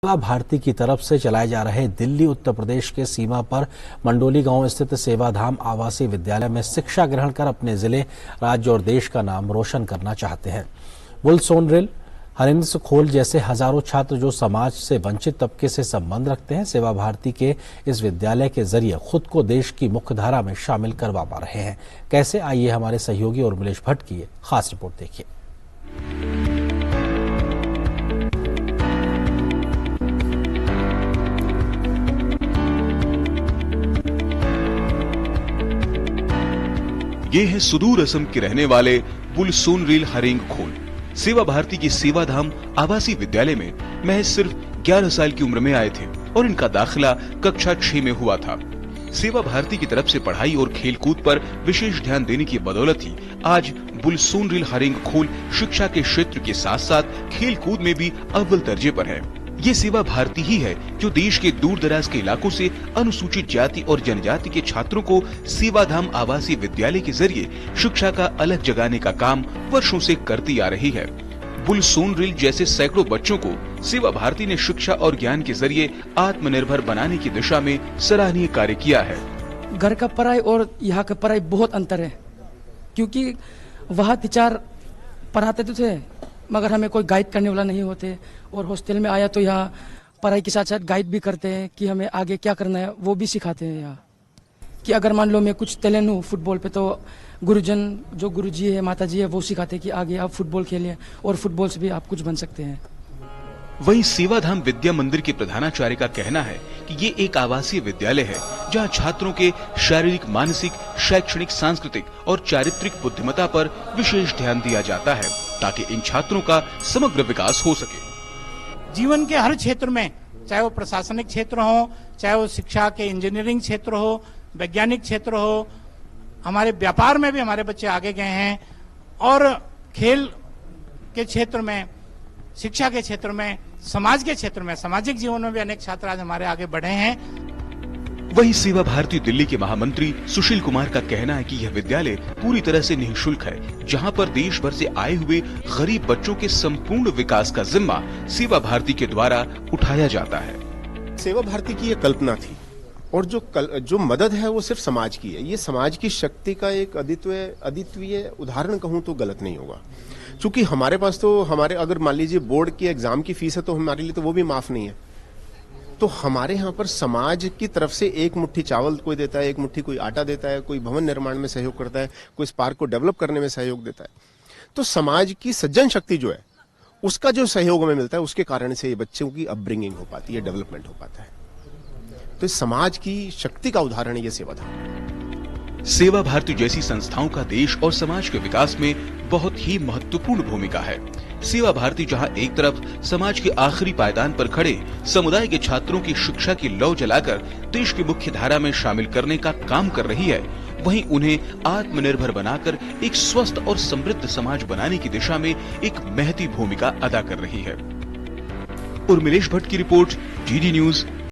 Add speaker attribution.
Speaker 1: सेवा भारती की तरफ से चलाए जा रहे दिल्ली उत्तर प्रदेश के सीमा पर मंडोली गांव स्थित सेवाधाम आवासीय विद्यालय में शिक्षा ग्रहण कर अपने जिले, राज्य और देश का नाम रोशन करना चाहते हैं। बुलसोनरिल, हरिंद्र खोल जैसे हजारों छात्र जो समाज से वंचित तबके से संबंध रखते हैं, सेवा भारती के इस विद्यालय के जरिए खुद को देश की मुख्य धारा में शामिल करवा पा रहे हैं। कैसे, आइए हमारे सहयोगी उर्मिलेश भट्ट की खास रिपोर्ट देखिए।
Speaker 2: ये है सुदूर असम के रहने वाले बुलसोनरिल हरिंग खोल। सेवा भारती की सेवाधाम आवासीय विद्यालय में महज सिर्फ 11 साल की उम्र में आए थे और इनका दाखिला कक्षा 6 में हुआ था। सेवा भारती की तरफ से पढ़ाई और खेलकूद पर विशेष ध्यान देने की बदौलत ही आज बुलसोनरिल हरिंग खोल शिक्षा के क्षेत्र के साथ साथ खेलकूद में भी अव्वल दर्जे पर है। ये सेवा भारती ही है जो देश के दूर दराज के इलाकों से अनुसूचित जाति और जनजाति के छात्रों को सेवाधाम आवासीय विद्यालय के जरिए शिक्षा का अलग जगाने का काम वर्षों से करती आ रही है। बुलसोनरिल जैसे सैकड़ों बच्चों को सेवा भारती ने शिक्षा और ज्ञान के जरिए आत्मनिर्भर बनाने की दिशा में सराहनीय कार्य किया है।
Speaker 3: घर का पढ़ाई और यहाँ का पढ़ाई बहुत अंतर है, क्योंकि वहाँ टीचर पढ़ाते तो थे मगर हमें कोई गाइड करने वाला नहीं होते, और हॉस्टल में आया तो यहाँ पढ़ाई के साथ साथ गाइड भी करते हैं कि हमें आगे क्या करना है, वो भी सिखाते हैं यहाँ। कि अगर मान लो मैं कुछ टैलेंट हूँ फुटबॉल पे, तो गुरुजन जो गुरुजी है, माता जी है, वो सिखाते हैं कि आगे आप फुटबॉल खेलिए और फुटबॉल से भी आप कुछ बन सकते हैं।
Speaker 2: वहीं सेवाधाम विद्या मंदिर के प्रधानाचार्य का कहना है कि ये एक आवासीय विद्यालय है जहां छात्रों के शारीरिक, मानसिक, शैक्षणिक, सांस्कृतिक और चारित्रिक बुद्धिमत्ता पर विशेष ध्यान दिया जाता है ताकि इन छात्रों का समग्र विकास हो सके।
Speaker 4: जीवन के हर क्षेत्र में, चाहे वो प्रशासनिक क्षेत्र हो, चाहे वो शिक्षा के इंजीनियरिंग क्षेत्र हो, वैज्ञानिक क्षेत्र हो, हमारे व्यापार में भी हमारे बच्चे आगे गए हैं, और खेल के क्षेत्र में, शिक्षा के क्षेत्र में, समाज के क्षेत्र में, सामाजिक जीवन में भी अनेक छात्र आज हमारे आगे बढ़े हैं।
Speaker 2: वहीं सेवा भारती दिल्ली के महामंत्री सुशील कुमार का कहना है कि यह विद्यालय पूरी तरह से निःशुल्क है, जहां पर देश भर से आए हुए गरीब बच्चों के संपूर्ण विकास का जिम्मा सेवा भारती के द्वारा उठाया जाता है।
Speaker 5: सेवा भारती की ये कल्पना थी, और जो मदद है वो सिर्फ समाज की है। ये समाज की शक्ति का एक अद्वितीय उदाहरण कहूं तो गलत नहीं होगा, क्योंकि हमारे पास तो अगर मान लीजिए बोर्ड की एग्जाम की फीस है तो हमारे लिए तो वो भी माफ नहीं है। तो हमारे यहाँ पर समाज की तरफ से एक मुट्ठी चावल कोई देता है, एक मुट्ठी कोई आटा देता है, कोई भवन निर्माण में सहयोग करता है, कोई इस पार्क को डेवलप करने में सहयोग देता है। तो समाज की सज्जन शक्ति जो है उसका जो सहयोग हमें मिलता है, उसके कारण से ये बच्चों की अपब्रिंगिंग हो पाती है, डेवलपमेंट हो पाता है। तो इस समाज की शक्ति का उदाहरण ये सेवाधाम।
Speaker 2: सेवा भारती जैसी संस्थाओं का देश और समाज के विकास में बहुत ही महत्वपूर्ण भूमिका है। सेवा भारती जहां एक तरफ समाज के आखिरी पायदान पर खड़े समुदाय के छात्रों की शिक्षा की लौ जलाकर देश की मुख्य धारा में शामिल करने का काम कर रही है, वहीं उन्हें आत्मनिर्भर बनाकर एक स्वस्थ और समृद्ध समाज बनाने की दिशा में एक महती भूमिका अदा कर रही है। उर्मिलेश भट्ट की रिपोर्ट, GD न्यूज,